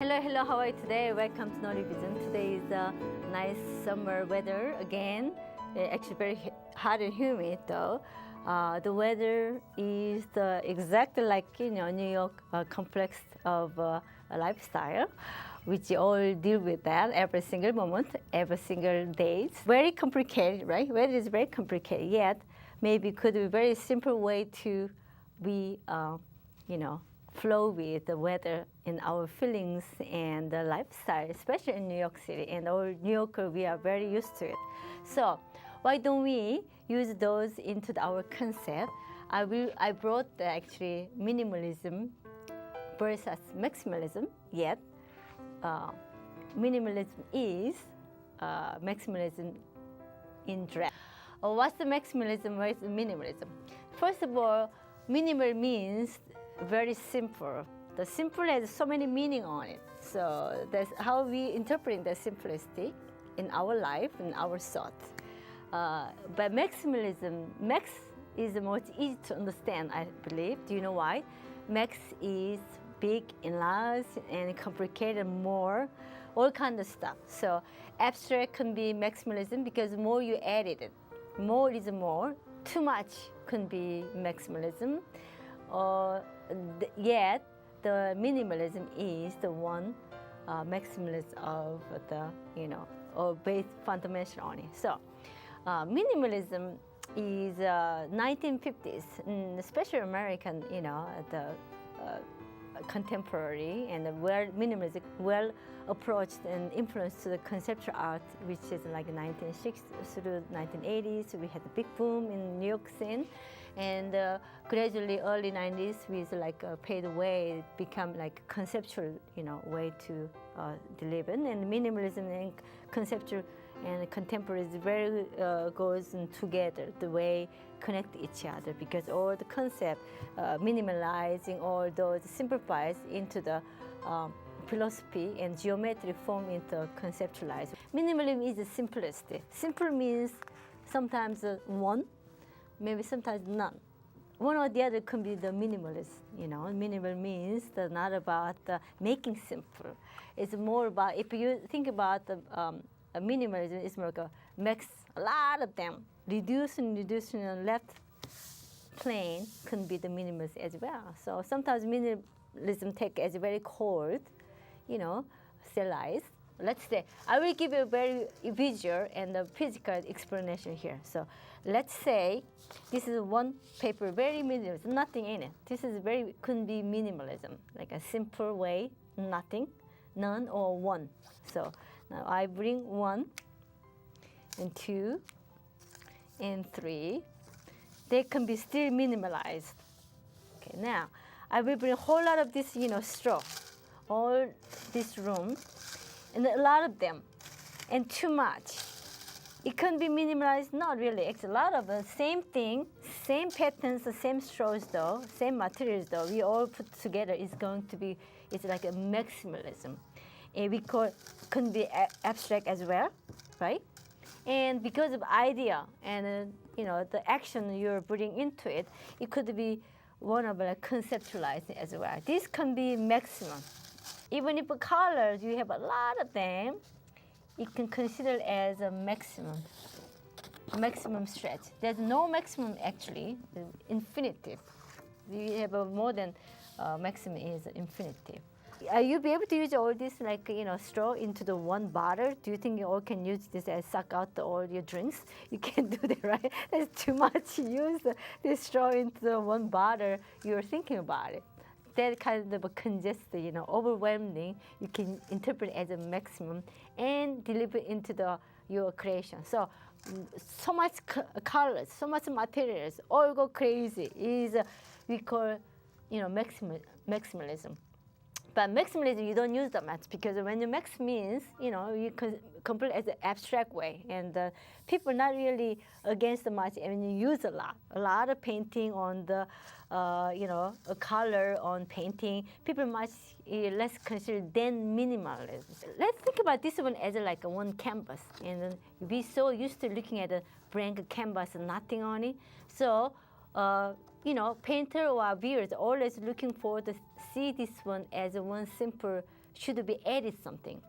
Hello, how are you today? Welcome to Minimalism. Today is nice summer weather again. Actually, very hot and humid though. The weather is exactly like New York complex of a lifestyle, which all deal with that every single moment, every single day. It's very complicated, right? Weather is very complicated. Yet, maybe could be a very simple way to be, flow with the weather in our feelings and the lifestyle, especially in New York City. And all New Yorker, we are very used to it. So why don't we use those into our concept? I brought actually minimalism versus maximalism. Yet minimalism is maximalism in dress. What's the maximalism? What's the minimalism? First of all, minimal means very simple. The simple has so many meaning on it. So that's how we interpret the simplicity in our life, in our thought. But maximalism, max is the most easy to understand, I believe. Do you know why? Max is big and large and complicated more, all kind of stuff. So abstract can be maximalism because more you added it. More is more. Too much can be maximalism. Yet the minimalism is the one maximalist of the or based fundamental on it. So minimalism is 1950s, especially American, the contemporary and minimalism well approached and influenced to the conceptual art, which is like 1960s through 1980s. We had a big boom in New York scene, and gradually early 90s with like paid way become like conceptual way to deliver. And minimalism and conceptual and contemporary is very goes together, the way connect each other, because all the concept minimalizing all those simplifies into the philosophy and geometric form into conceptualized. Minimalism is the simplest. Simple means sometimes one, maybe sometimes none. One or the other can be the minimalist. Minimal means not about making simple. It's more about, if you think about the minimalism, it's more like a mix a lot of them. Reducing on left plane can be the minimalist as well. So sometimes minimalism take as very cold, stylized. Let's say, I will give you a very visual and a physical explanation here. So let's say this is one paper, very minimalist, nothing in it. This is could be minimalism, like a simple way, nothing, none or one. So now I bring 1 and 2 and 3. They can be still minimalized. Okay, now I will bring a whole lot of this, straw, all this room, and a lot of them, and too much. It can be minimalized, not really. It's a lot of the same thing, same patterns, the same straws though, same materials though. We all put together is going to be, it's like a maximalism. And we can be abstract as well, right? And because of idea and the action you're putting into it, it could be one of conceptualizing as well. This can be maximum. Even if colors, you have a lot of them, it can consider as a maximum stretch. There's no maximum actually, infinitive. You have more than maximum is infinitive. You be able to use all this straw into the one bottle? Do you think you all can use this and suck out all your drinks? You can't do that, right? That's too much. Use this straw into the one bottle. You're thinking about it. That kind of congested, overwhelming. You can interpret as a maximum and deliver into your creation. So much colors, so much materials, all go crazy. We call maximalism. But maximalism, you don't use that much because when you max means, you can complete as an abstract way. And people not really against the much, and you use a lot of painting on the, a color on painting. People much less consider than minimalism. Let's think about this one as like one canvas. And we so used to looking at a blank canvas and nothing on it. So painter or viewers always looking for the see this one as one simple should be added something.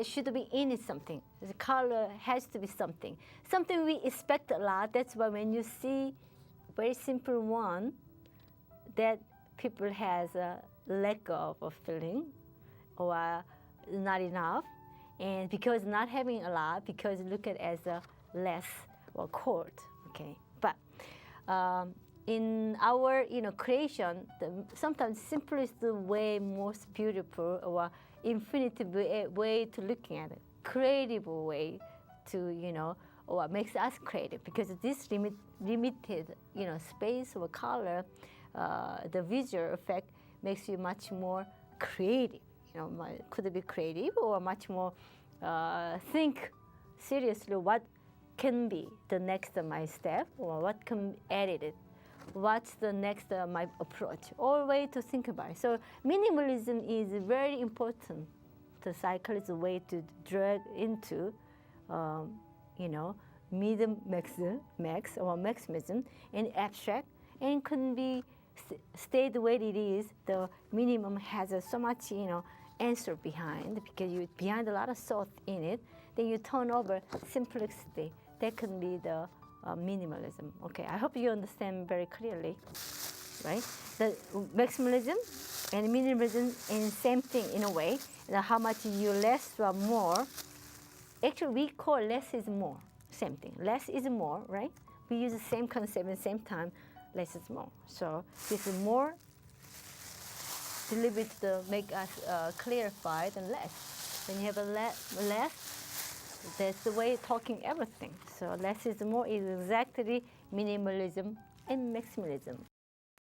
Should be in it something. The color has to be something. Something we expect a lot. That's why when you see very simple one, that people has a lack of a feeling or not enough. And because not having a lot, because look at it as a less or cold, okay. But in our creation, sometimes simplest way most beautiful or infinite way to looking at it, creative way to or makes us creative, because this limited space or color, the visual effect makes you much more creative. Could be creative or much more think seriously what can be the next my step or what can be added. What's the next my approach? All way to think about it. So minimalism is very important. The psychologist's way to drag into, max or maximalism and abstract, and can be stay the way it is. The minimum has so much answer behind, because you behind a lot of thought in it. Then you turn over simplicity. That can be the minimalism. Okay, I hope you understand very clearly, right? The maximalism and minimalism is same thing in a way. How much you less or more. Actually, we call less is more. Same thing. Less is more, right? We use the same concept at the same time. Less is more. So this is more deliberate to make us clarify than less. When you have a less, that's the way of talking everything. So less is more is exactly minimalism and maximalism.